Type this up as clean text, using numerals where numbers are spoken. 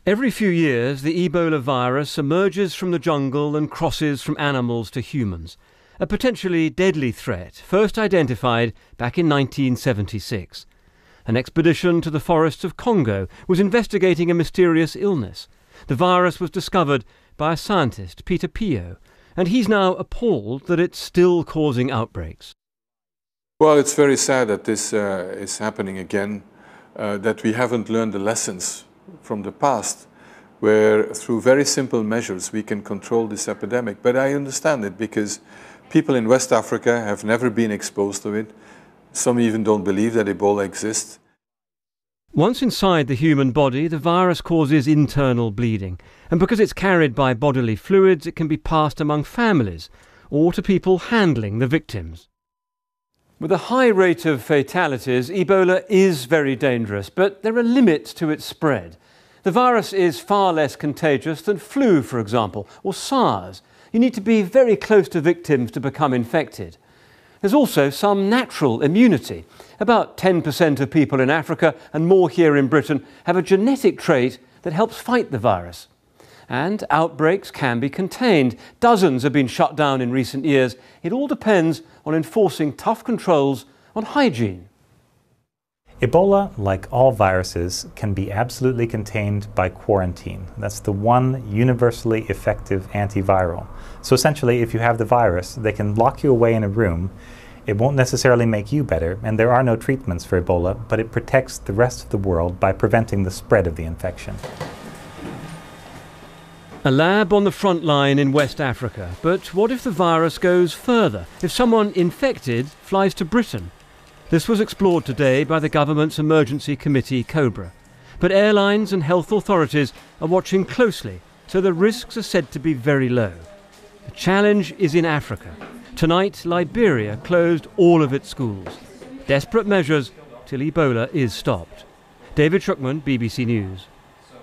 Every few years, the Ebola virus emerges from the jungle and crosses from animals to humans. A potentially deadly threat, first identified back in 1976. An expedition to the forests of Congo was investigating a mysterious illness. The virus was discovered by a scientist, Peter Pio, and he's now appalled that it's still causing outbreaks. Well, it's very sad that this is happening again, that we haven't learned the lessons from the past, where through very simple measures we can control this epidemic. But I understand it because people in West Africa have never been exposed to it. Some even don't believe that Ebola exists. Once inside the human body, the virus causes internal bleeding, and because it's carried by bodily fluids, it can be passed among families or to people handling the victims. With a high rate of fatalities, Ebola is very dangerous, but there are limits to its spread. The virus is far less contagious than flu, for example, or SARS. You need to be very close to victims to become infected. There's also some natural immunity. About 10% of people in Africa and more here in Britain have a genetic trait that helps fight the virus. And outbreaks can be contained. Dozens have been shut down in recent years. It all depends on enforcing tough controls on hygiene. Ebola, like all viruses, can be absolutely contained by quarantine. That's the one universally effective antiviral. So essentially, if you have the virus, they can lock you away in a room. It won't necessarily make you better, and there are no treatments for Ebola, but it protects the rest of the world by preventing the spread of the infection. A lab on the front line in West Africa. But what if the virus goes further? If someone infected flies to Britain? This was explored today by the government's emergency committee, COBRA. But airlines and health authorities are watching closely, so the risks are said to be very low. The challenge is in Africa. Tonight, Liberia closed all of its schools. Desperate measures till Ebola is stopped. David Schuckman, BBC News.